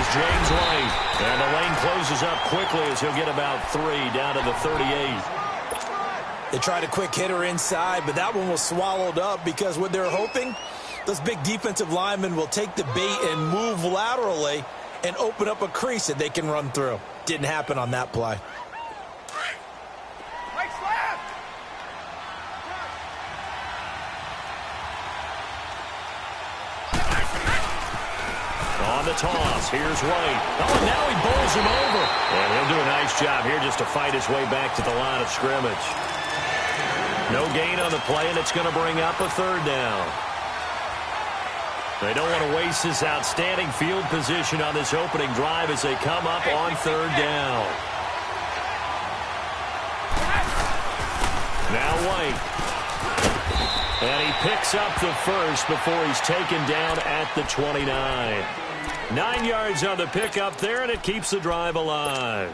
is James White. And the lane closes up quickly as he'll get about 3 down to the 38. They tried a quick hitter inside, but that one was swallowed up because what they're hoping, those big defensive linemen will take the bait and move laterally and open up a crease that they can run through. Didn't happen on that play. On the toss, here's White. Oh, and now he bowls him over. And he'll do a nice job here just to fight his way back to the line of scrimmage. No gain on the play, and it's going to bring up a 3rd down. They don't want to waste this outstanding field position on this opening drive as they come up on 3rd down. Now White. And he picks up the first before he's taken down at the 29. 9 yards on the pickup there, and it keeps the drive alive.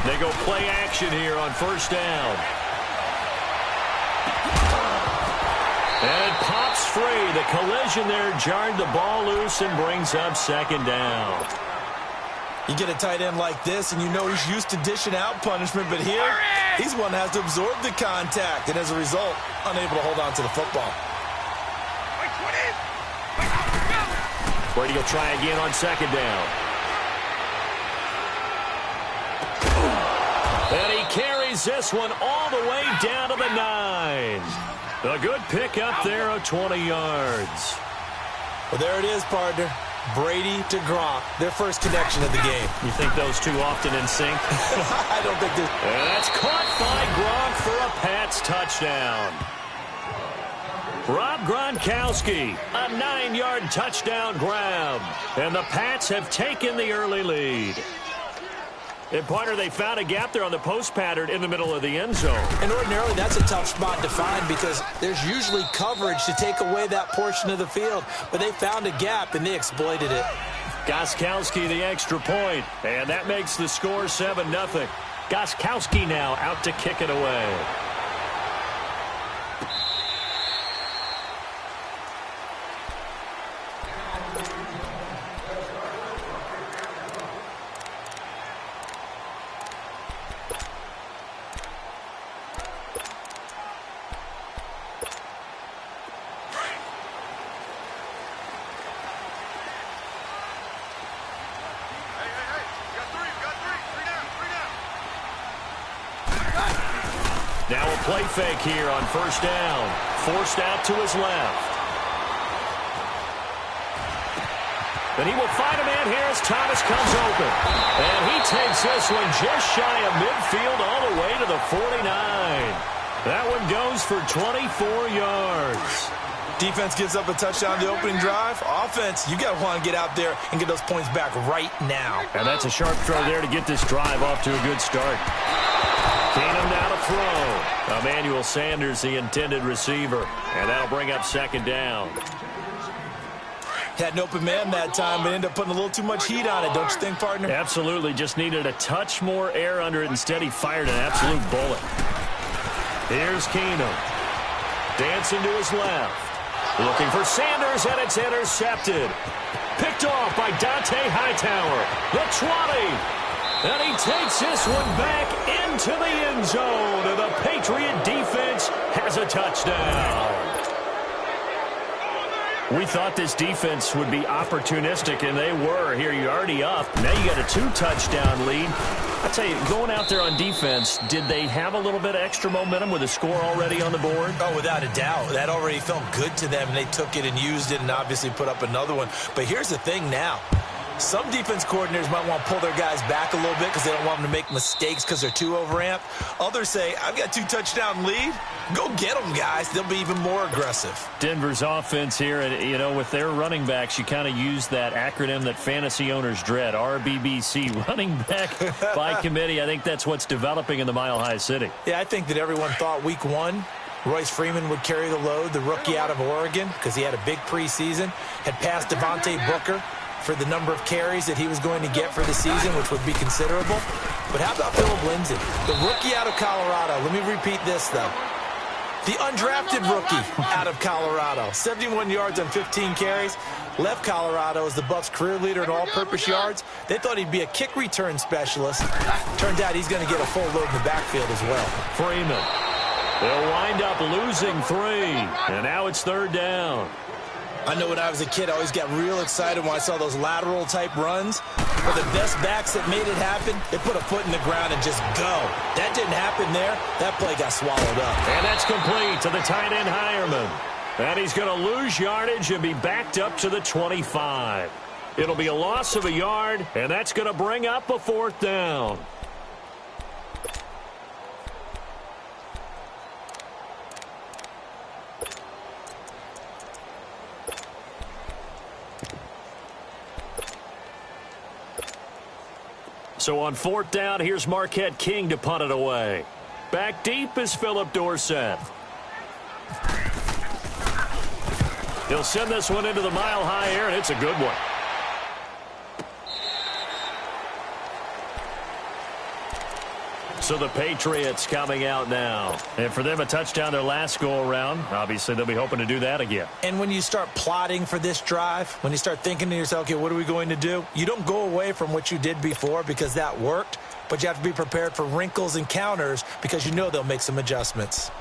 They go play action here on 1st down. And it pops free. The collision there jarred the ball loose and brings up 2nd down. You get a tight end like this, and you know he's used to dishing out punishment, but here, he's one that has to absorb the contact, and as a result, unable to hold on to the football. Brady will try again on 2nd down. And he carries this one all the way down to the 9. A good pickup there of 20 yards. Well, there it is, partner. Brady to Gronk, their first connection of the game. You think those two often in sync? I don't think there's... And that's caught by Gronk for a Pats touchdown. Rob Gronkowski, a 9-yard touchdown grab. And the Pats have taken the early lead. And, partner, they found a gap there on the post pattern in the middle of the end zone. And ordinarily, that's a tough spot to find because there's usually coverage to take away that portion of the field. But they found a gap, and they exploited it. Gronkowski, the extra point. And that makes the score 7-0. Gronkowski now out to kick it away. Now a play fake here on 1st down. Forced out to his left. And he will find a man here as Thomas comes open. And he takes this one just shy of midfield all the way to the 49. That one goes for 24 yards. Defense gives up a touchdown the opening drive. Offense, you got to want to get out there and get those points back right now. And that's a sharp throw there to get this drive off to a good start. Keenum now to throw. Emmanuel Sanders, the intended receiver. And that'll bring up 2nd down. Had an open man that time, but ended up putting a little too much heat on it, don't you think, partner? Absolutely. Just needed a touch more air under it. Instead, he fired an absolute bullet. Here's Keenum. Dancing to his left. Looking for Sanders, and it's intercepted. Picked off by Dante Hightower. The 20. And he takes this one back into the end zone. And the Patriot defense has a touchdown. We thought this defense would be opportunistic, and they were. Here, you're already up. Now you got a 2-touchdown lead. I tell you, going out there on defense, did they have a little bit of extra momentum with a score already on the board? Oh, without a doubt. That already felt good to them, and they took it and used it and obviously put up another one. But here's the thing now. Some defense coordinators might want to pull their guys back a little bit because they don't want them to make mistakes because they're too overamped. Others say, I've got 2-touchdown lead. Go get them, guys. They'll be even more aggressive. Denver's offense here, and you know, with their running backs, you kind of use that acronym that fantasy owners dread, RBBC, running back by committee. I think that's what's developing in the Mile High City. Yeah, I think that everyone thought week 1, Royce Freeman would carry the load, the rookie out of Oregon, because he had a big preseason, had passed Devontae Booker. for the number of carries that he was going to get for the season, which would be considerable. But how about Phillip Lindsay, the rookie out of Colorado? Let me repeat this, though. The undrafted rookie out of Colorado, 71 yards on 15 carries, left Colorado as the Buffs' career leader in all-purpose yards. They thought he'd be a kick return specialist. Turns out he's going to get a full load in the backfield as well. Freeman. They'll wind up losing 3, and now it's 3rd down. I know when I was a kid, I always got real excited when I saw those lateral-type runs. For the best backs that made it happen, they put a foot in the ground and just go. That didn't happen there. That play got swallowed up. And that's complete to the tight end, Hireman. And he's going to lose yardage and be backed up to the 25. It'll be a loss of a yard, and that's going to bring up a 4th down. So on 4th down, here's Marquette King to punt it away. Back deep is Philip Dorsett. He'll send this one into the mile-high air, and it's a good one. So the Patriots coming out now. And for them, a touchdown their last go-around. Obviously, they'll be hoping to do that again. And when you start plotting for this drive, when you start thinking to yourself, okay, what are we going to do? You don't go away from what you did before because that worked, but you have to be prepared for wrinkles and counters because you know they'll make some adjustments.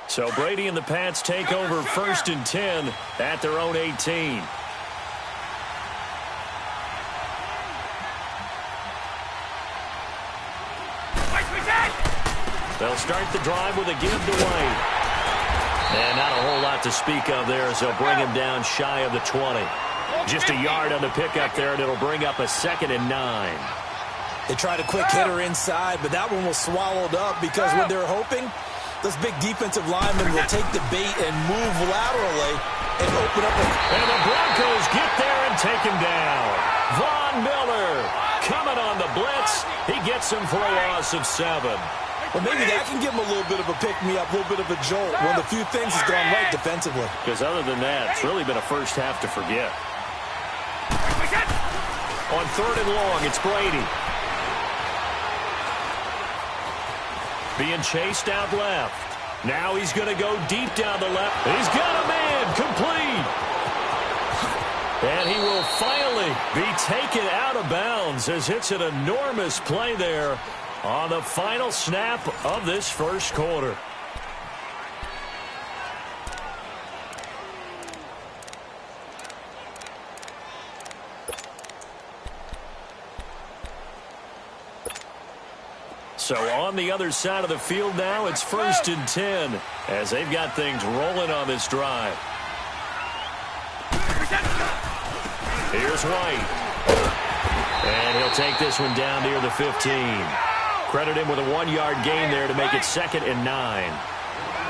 So Brady and the Pats take over 1st and 10 at their own 18. They'll start the drive with a give to White. And not a whole lot to speak of there as they'll bring him down shy of the 20. Just a yard on the pickup there, and it'll bring up a 2nd and 9. They tried a quick hitter inside, but that one was swallowed up because when they're hoping, those big defensive linemen will take the bait and move laterally and open up. And the Broncos get there and take him down. Von Miller coming on the blitz. He gets him for a loss of 7. Well, maybe that can give him a little bit of a pick-me-up, a little bit of a jolt. One of the few things has gone right defensively. Because other than that, it's really been a first half to forget. On 3rd and long, it's Brady. Being chased out left. Now he's going to go deep down the left. He's got a man complete. And he will finally be taken out of bounds as it's an enormous play there on the final snap of this first quarter. So on the other side of the field now, it's 1st and 10 as they've got things rolling on this drive. Here's White. And he'll take this one down near the 15. Credit him with a 1-yard gain there to make it 2nd and 9.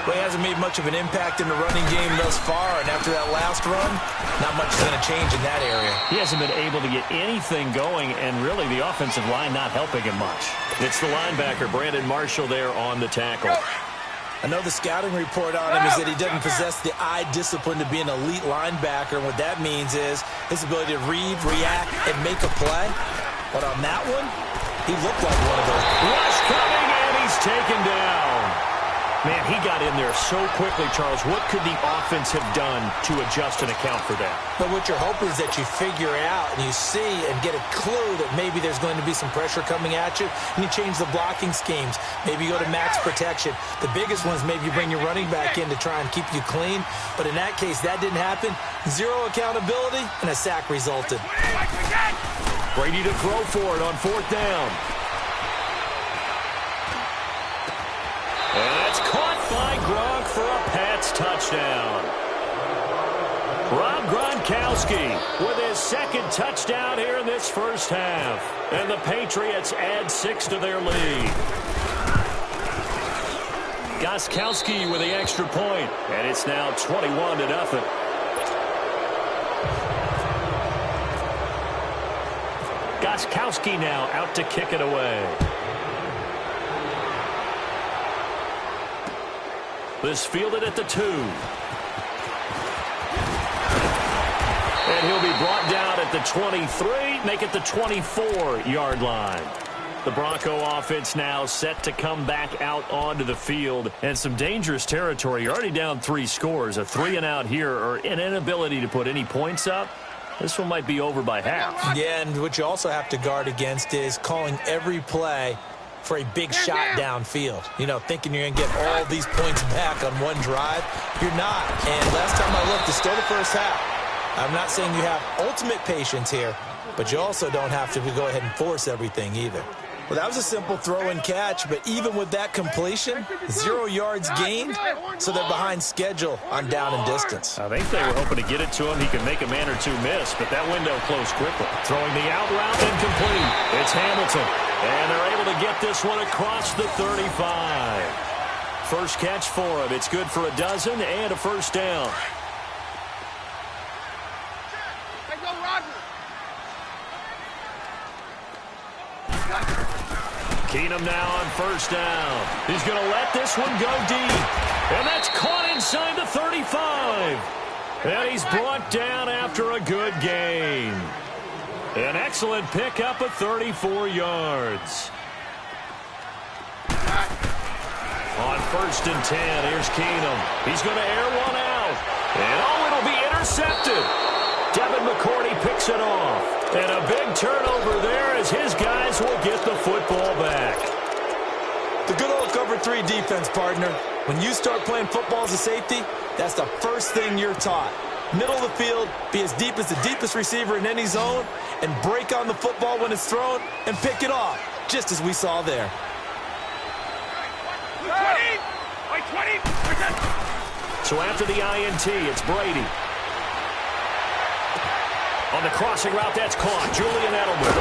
Well, he hasn't made much of an impact in the running game thus far, and after that last run, not much is going to change in that area. He hasn't been able to get anything going, and really the offensive line not helping him much. It's the linebacker, Brandon Marshall, there on the tackle. I know the scouting report on him is that he doesn't possess the eye discipline to be an elite linebacker. And what that means is his ability to read, react, and make a play. But on that one, he looked like one of those. Rush coming, and he's taken down. Man, he got in there so quickly, Charles. What could the offense have done to adjust and account for that? But what you're hoping is that you figure out and you see and get a clue that maybe there's going to be some pressure coming at you, and you change the blocking schemes. Maybe you go to max protection. The biggest one is maybe you bring your running back in to try and keep you clean. But in that case, that didn't happen. Zero accountability, and a sack resulted. Brady to throw for it on 4th down. And that's caught by Gronk for a Pats touchdown. Rob Gronkowski with his 2nd touchdown here in this first half. And the Patriots add 6 to their lead. Gostkowski with the extra point, and it's now 21-0. Gostkowski now out to kick it away. This fielded at the 2. And he'll be brought down at the 23, make it the 24-yard line. The Bronco offense now set to come back out onto the field. And some dangerous territory. You're already down 3 scores. A 3-and-out here or an inability to put any points up. This one might be over by half. Yeah, and what you also have to guard against is calling every play for a big shot downfield. You know, thinking you're going to get all these points back on one drive. You're not. And last time I looked, it's still the first half. I'm not saying you have ultimate patience here, but you also don't have to go ahead and force everything either. Well, that was a simple throw and catch, but even with that completion, 0 yards gained, so they're behind schedule on down and distance. I think they were hoping to get it to him. He could make a man or two miss, but that window closed quickly. Throwing the out route incomplete. It's Hamilton, and they're able to get this one across the 35. First catch for him. It's good for a dozen and a first down. Keenum now on first down. He's going to let this one go deep. And that's caught inside the 35. And he's brought down after a good gain. An excellent pickup of 34 yards. On first and 10, here's Keenum. He's going to air one out. And it'll be intercepted. Devin McCourty picks it off. And a big turnover there as his guys will get the football back. The good old cover 3 defense, partner. When you start playing football as a safety, that's the first thing you're taught. Middle of the field, be as deep as the deepest receiver in any zone, and break on the football when it's thrown and pick it off, just as we saw there. 20! So after the INT, it's Brady. On the crossing route, that's caught. Julian Edelman.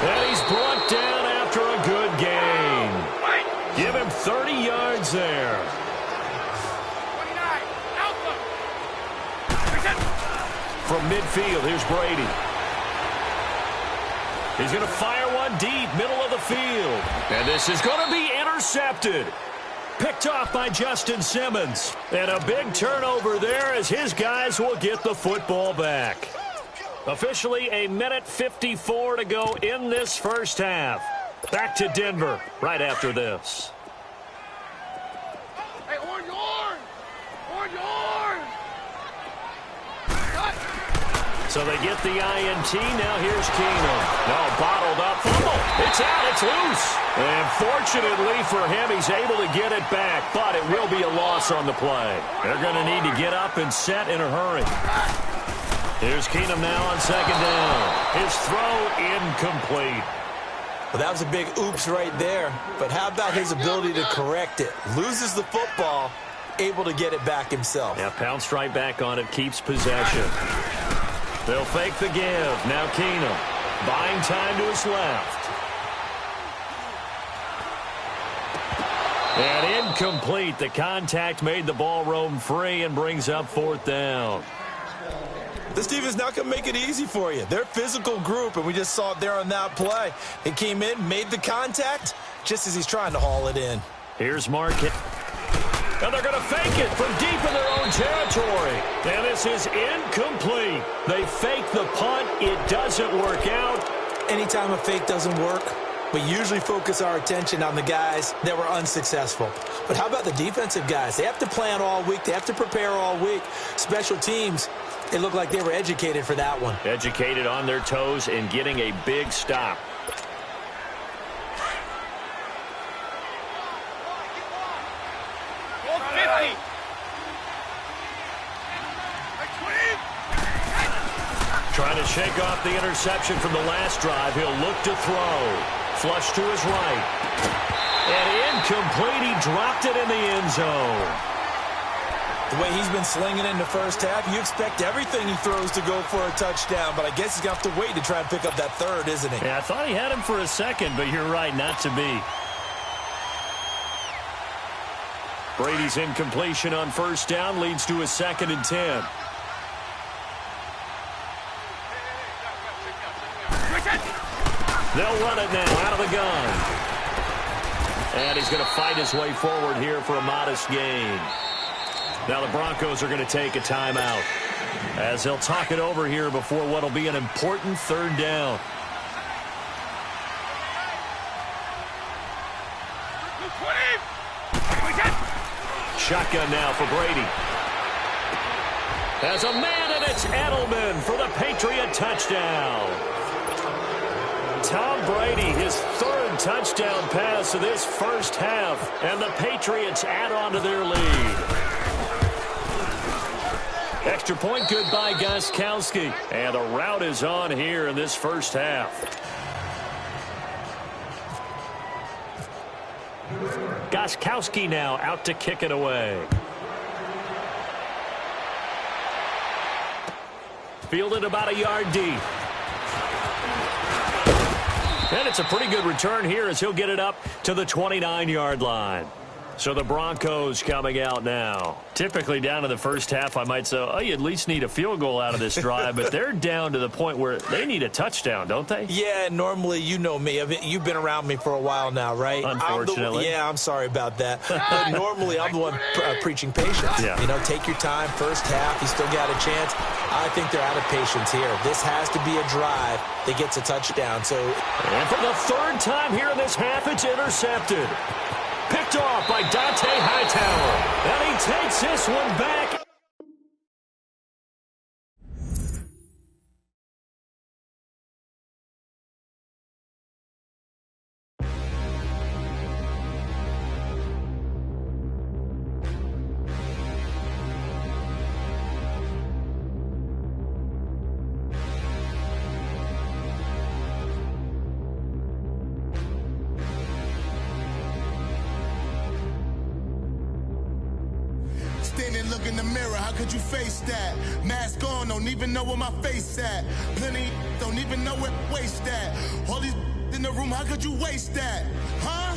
And he's brought down after a good gain. Give him 30 yards there. 29, Alpha. From midfield, here's Brady. He's going to fire one deep, middle of the field. And this is going to be intercepted. Picked off by Justin Simmons. And a big turnover there as his guys will get the football back. Officially a minute 54 to go in this first half. Back to Denver right after this. Hey, orange! So they get the INT. Now here's Keenum. No, bottled up. Fumble. It's out. It's loose. And fortunately for him, he's able to get it back. But it will be a loss on the play. They're going to need to get up and set in a hurry. Here's Keenum now on second down. His throw incomplete. Well, that was a big oops right there. But how about his ability to correct it? Loses the football, able to get it back himself. Yeah, pounced right back on it, keeps possession. They'll fake the give. Now Keenum buying time to his left. And incomplete. The contact made the ball roam free and brings up fourth down. This team is not going to make it easy for you. They're a physical group, and we just saw it there on that play. He came in, made the contact, just as he's trying to haul it in. Here's Marquez. And they're going to fake it from deep in their own territory. And this is incomplete. They fake the punt. It doesn't work out. Anytime a fake doesn't work, we usually focus our attention on the guys that were unsuccessful. But how about the defensive guys? They have to plan all week. They have to prepare all week. Special teams, it looked like they were educated for that one. Educated on their toes and getting a big stop. Trying to shake off the interception from the last drive. He'll look to throw. Flush to his right. And incomplete. He dropped it in the end zone. The way he's been slinging in the first half, you expect everything he throws to go for a touchdown, but I guess he's going to have to wait to try and pick up that third, isn't he? Yeah, I thought he had him for a second, but you're right, not to be. Brady's incompletion on first down leads to a 2nd and 10. They'll run it now out of the gun. And he's going to fight his way forward here for a modest gain. Now the Broncos are going to take a timeout. as he'll talk it over here before what will be an important third down. Shotgun now for Brady. As a man, and it's Edelman for the Patriot touchdown. Tom Brady, his third touchdown pass of this first half, and the Patriots add on to their lead. Extra point good by Gostkowski, and the route is on here in this first half. Gostkowski now out to kick it away. Fielded about a yard deep. And it's a pretty good return here as he'll get it up to the 29-yard line. So the Broncos coming out now. Typically down in the first half, I might say, oh, you at least need a field goal out of this drive, but they're down to the point where they need a touchdown, don't they? Yeah, normally, you know me. You've been around me for a while now, right? Unfortunately. I'm sorry about that. But normally, I'm the one preaching patience. Yeah. You know, take your time. First half, you still got a chance. I think they're out of patience here. This has to be a drive that gets a touchdown. And for the third time here in this half, it's intercepted. Picked off by Dante Hightower. And he takes this one back. Look in the mirror, how could you face that? Mask on, don't even know where my face at. Plenty don't even know where waste at. All these in the room, how could you waste that? Huh?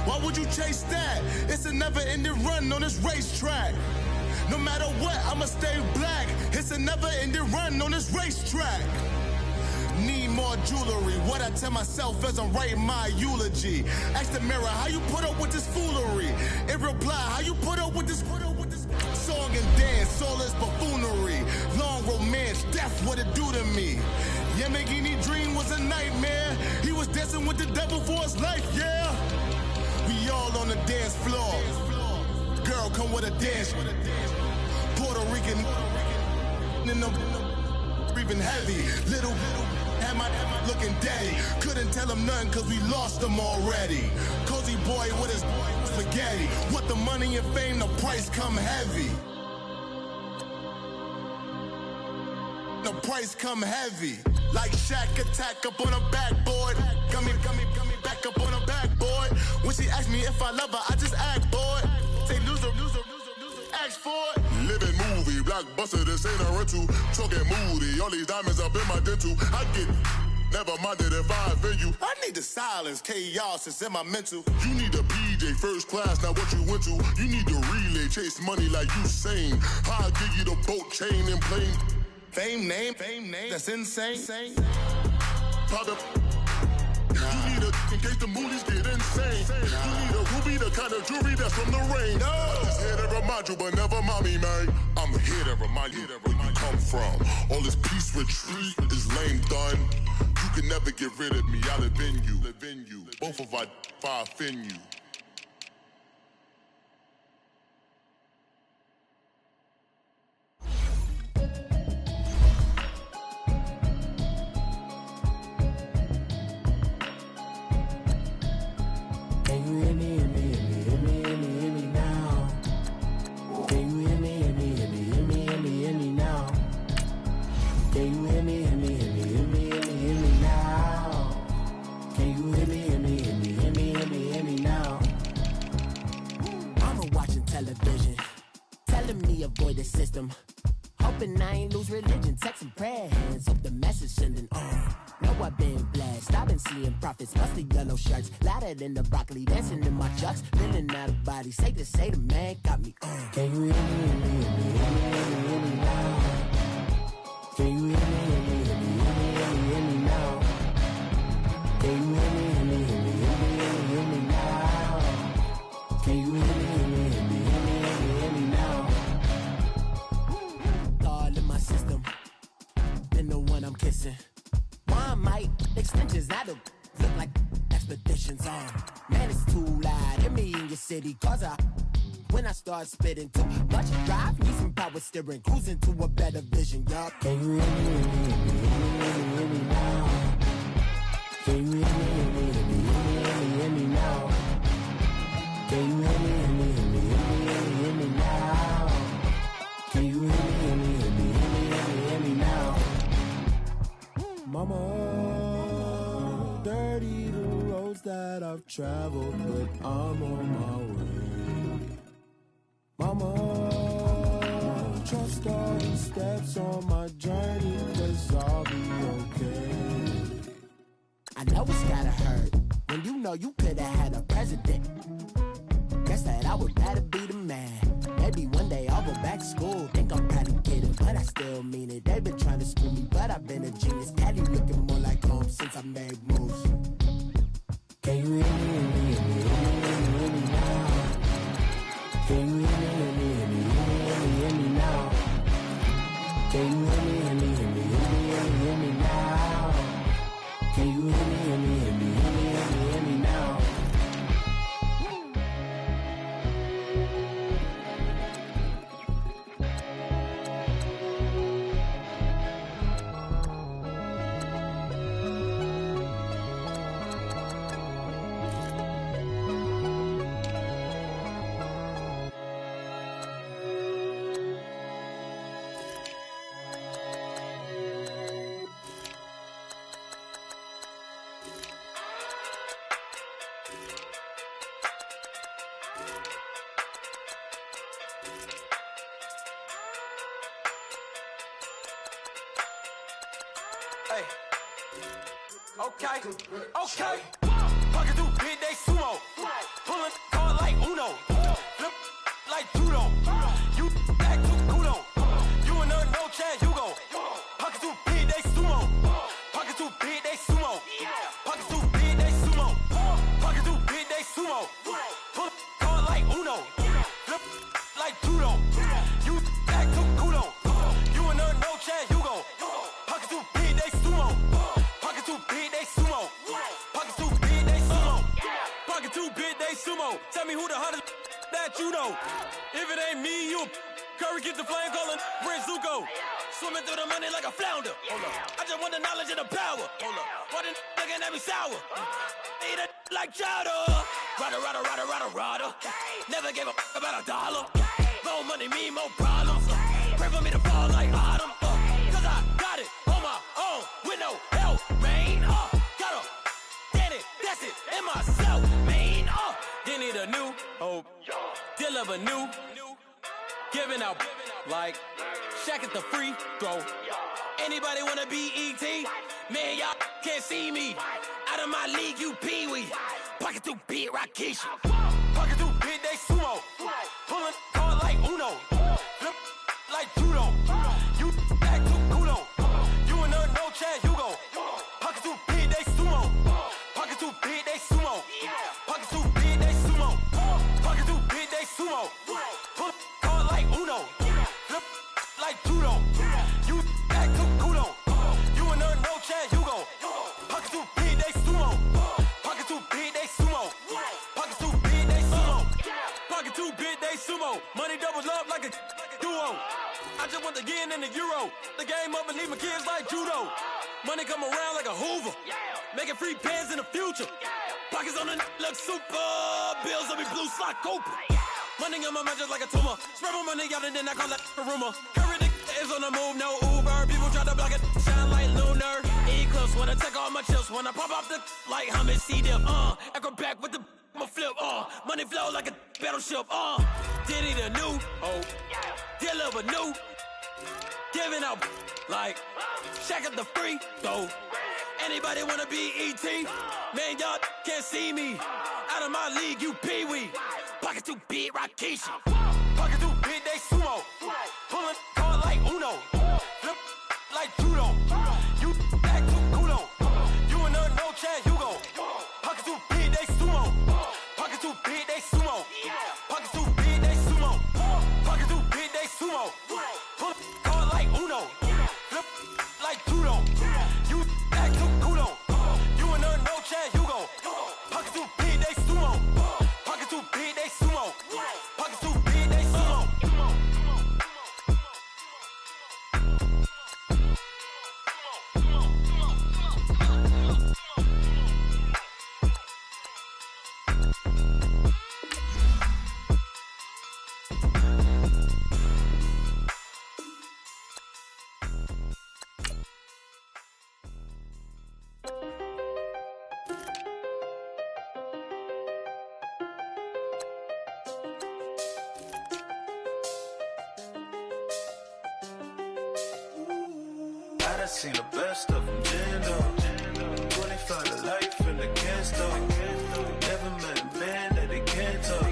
Why would you chase that? It's a never-ending run on this racetrack. No matter what, I'ma stay black. It's a never-ending run on this racetrack. Need more jewelry. What I tell myself as I'm writing my eulogy. Ask the mirror, how you put up with this foolery? It reply, how you put up with this song and dance, all this buffoonery. Long romance, death, what it do to me. Yamagini dream was a nightmare. He was dancing with the devil for his life, yeah. We all on the dance floor. Girl, come with a dance. Puerto Rican in the breathing heavy. Little had my looking daddy. Couldn't tell him nothing cause we lost him already. Cozy boy with his spaghetti. What the money and fame, the price come heavy. The price come heavy. Like Shaq attack up on a backboard. Got me back up on a backboard. When she asked me if I love her, I just act bored. Say loser, ask for it. Living movie, blockbuster, this ain't a rental. Talking moody, all these diamonds up in my dental. I get never minded if I offend you. I need the silence, chaos is in my mental. You need a PJ first class, not what you went to. You need the relay, chase money like you sane. I'll give you the boat chain and plane. Fame name, that's insane. Private. You need a in case the movies get insane. You need a ruby, the kind of jewelry that's from the rain. No. I'm just here to remind you, but never mommy, man. I'm here to remind you where you come from. All this peace retreat is lame done. You can never get rid of me. I'll live in you. Both of our fire offend you. Avoid the system. Hoping I ain't lose religion. Text and prayer hands. Hope the message sending on. Know I've been blessed. I've been seeing prophets. Musty yellow shirts. Louder than the broccoli. Dancing in my chucks. Feeling out of body. Say the man got me on. Can you hear me? Hear me now? Can you hear me now? Can you hear me now? Can you hear me? your city, cause when I start spitting too much drive, need some power steering, cruising to a better vision, yup. Can you hear me, hear me now? Can you hear me now? Can you hear me now? Can you hear me now? Mama, dirty the roads that I've traveled, but I'm on my way. Mama, trust all the steps on my journey, 'cause I'll be okay. I know it's gotta hurt when you know you could've had a president. Guess that I would rather be the man. Maybe one day I'll go back to school. Think I'm probably kidding, but I still mean it. They've been trying to screw me, but I've been a genius. Daddy looking more like home since I made moves. Can you hear me now? Can you hear me now? Can you hear me now? Can you hear me now? Hey. Okay. Pocket too big, they sumo. Pulling hard like Uno. Flip like judo. You act too kudo. You and her, no chance, you go. Pocket too big, they sumo. Pocket too big, they sumo. Pocket too big, they sumo. Pocket too big, they sumo. Pull hard like Uno. Flip like judo. You act too kudo. You and her, no chance, you go. Pocket too big, they sumo. Pocket too big, they sumo. Pocket too big, they sumo. Pocket too big, they sumo. Tell me who the hottest that you know. If it ain't me, you Curry get the flame calling Prince Zuko. Swimming through the money like a flounder. Hold up. I just want the knowledge and the power. Hold up. Why the looking at me sour? Eat it like chowder. Rada. Never gave a about a dollar. More money, me, more problems. Pray for me to fall like autumn. Cause I got it on my own with no help, man. Gotta get it, that's it, in myself, man. They need a new hope, deal of a new, giving out like Shaq at the free throw. Anybody wanna be E.T.? Man, y'all can't see me. Out of my league, you pee-wee. Pocket too big, Rakeisha. Pocket too big, they sumo. Pulling hard like Uno. Flip like judo. You act too kudo. You and her, no chance, you go. Pocket too big, they sumo. Pocket too big, they sumo. Pocket too big, they sumo. Pocket too big, they sumo. Pull hard like Uno. Flip like judo. You act too kudo. You and her, no chance, you go. Pocket too big, they sumo. Pocket too big, they sumo. Pocket too big, they sumo. Pocket too big, they sumo. Money doubles up like a duo. I just want the yen and the euro. The game up and leave my kids like judo. Money come around like a Hoover. Making free pants in the future. Pockets on the look super. Bills on me blue slot Cooper. Money in my mouth just like a tumor. Spread my money out and then I call that a rumor. Curry is on the move, no Uber. People try to block it, shine like lunar. Eclipse wanna take all my chips. Wanna pop off the like hummus C.M.B. Acrobat with the I'ma flip, money flow like a battleship, Diddy the new, deal of a new, giving out like Shaq at the free throw. Anybody wanna be E.T.? Man, y'all can't see me. Out of my league, you pee-wee. Pocket too big, Rakeisha. Pocket too big, they sumo. Pulling hard like Uno. Flip like judo. You act too kudo. You and her, no chance, you go. Pocket too big, they sumo. Pocket too big, they sumo. Pocket too big, they sumo. Pocket too big, they sumo. Pull hard like Uno. Flip like judo. You act too kudo. You and her, no chance, you go. Pocket too big, they sumo. Pocket too big, they I seen the best of them, Jando. 25 to life and they can't stop. Never met a man that they can't talk.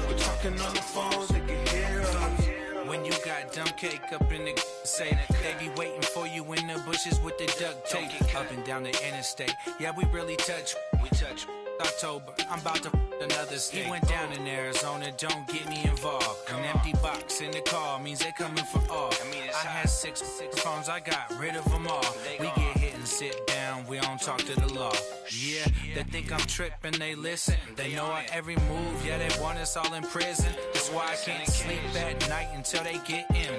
We're talking on the phones, they can hear us. When you got dumb cake up in the say that they be waiting for you in the bushes with the duct tape up and down the interstate. Yeah, we really touch. We touch. October, I'm about to another state. He went down in Arizona, don't get me involved. An empty box in the car means they coming for all. I had six phones, I got rid of them all. We get hit and sit down, we don't talk to the law. Yeah, they think I'm tripping, they listen. They know our every move, yeah, they want us all in prison. That's why I can't sleep at night until they get in.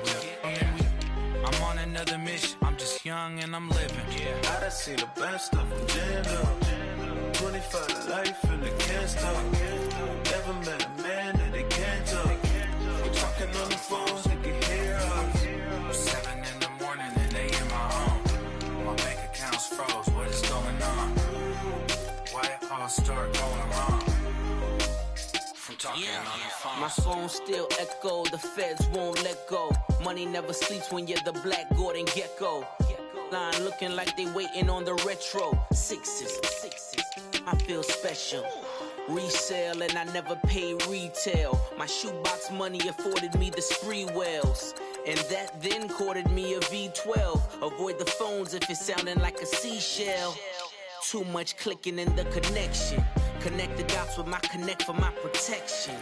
I'm on another mission, I'm just young and I'm living. I done seen the best of them, Jando. 25 to life and they can't stop. Never met a man that they can't talk. We're talking on the phones, they can hear us. 7 in the morning and they in my home. My bank account's froze, what is going on? Why it all start going wrong? From talking on the phone. My phone still echo, the feds won't let go. Money never sleeps when you're the black Gordon Gecko. Line looking like they waiting on the retro. Sixes, I feel special. Resale and I never pay retail. My shoebox money afforded me the spree wells. And that then courted me a V12. Avoid the phones if it's sounding like a seashell. Too much clicking in the connection. Connect the dots with my connect for my protection.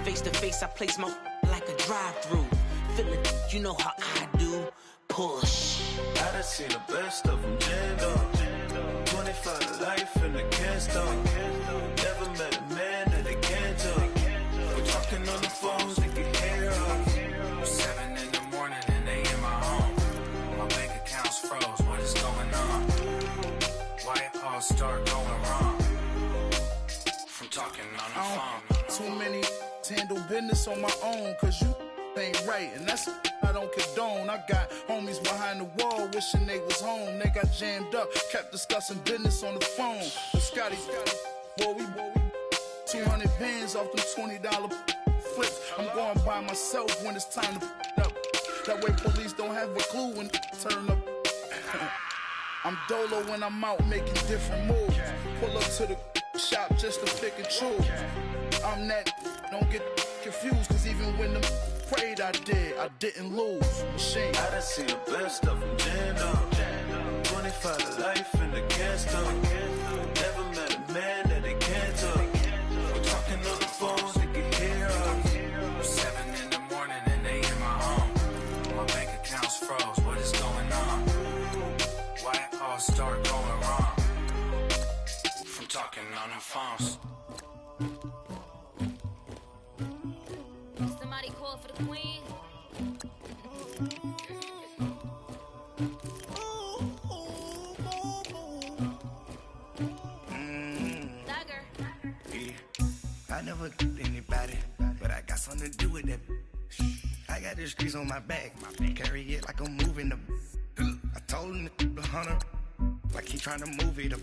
Face to face I place my like a drive-through. Feel it, you know how I do. Push. I done seen the best of them, Jando. 25 to life and they can't stop. Never met a man that they can't talk. We're talking on the phones, they can hear us. 7 in the morning and they in my home. My bank account's froze, what is going on? Why it all start going wrong? From talking on the phone. Too many handle business on my own, cause you ain't right, and that's I don't condone. I got homies behind the wall wishing they was home. They got jammed up, kept discussing business on the phone. But Scotty, boy, we 200 bands off them $20 flips. I'm going by myself when it's time to up. That way police don't have a clue when turn up. I'm dolo when I'm out making different moves. Pull up to the shop just to pick and choose. I'm that, don't get confused, cause even when the prayed I didn't lose. Machine. I done seen the best of them, Jando. 25 to life and they can't stop. Never met a man that they can't talk. We're talking on the phones, they can hear us. 7 in the morning and they in my home. My bank account's froze, what is going on? Why it all start going wrong? From talking on the phones. Somebody call for the queen. I never anybody, but I got something to do with that. I got the streets on my back, carry it like I'm moving the. I told him the 100, like he trying to move it up.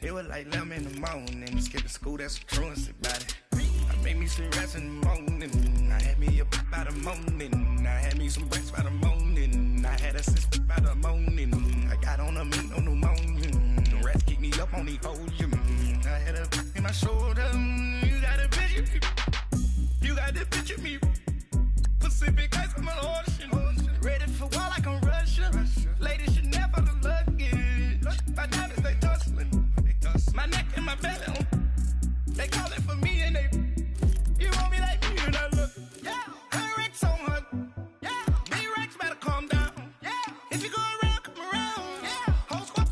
It was like 11 in the morning, skipping school, that's a truancy about it. I made me some rats in the morning, I had me up by the morning, I had me some breaks by the morning, I had a sister by the morning, I got on a meat on the morning, the rats keep me up on the podium, I had a in my shoulder, you got a picture me, you got the picture me, Pacific ice on my ocean, ready for war like I'm Russia, ladies should never the luggage, my diamonds they tussling, my neck and my belly, they calling for me and they, you want me like me and I look, yeah, her Rex on her, yeah, me Rex better calm down, yeah, if you go around, come around, yeah, whole squad,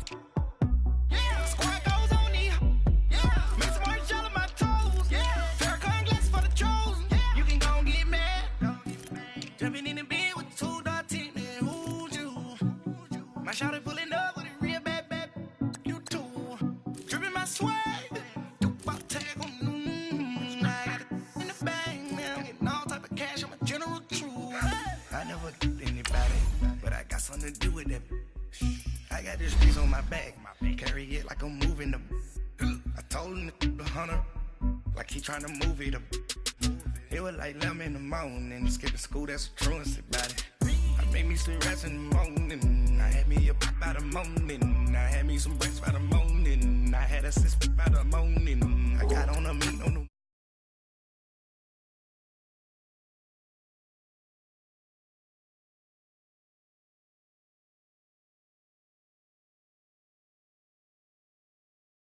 yeah, squad goes on me, yeah, Miss Marshall, my something to do with that. I got the streets on my back, carry it like I'm moving the. I told him the hunter, like he trying to move it up. It was like 11 in the morning, skipping school, that's a truancy about it. I made me some rest in the morning, I had me a pop by the morning, I had me some breaks by the morning, I had a six by the morning.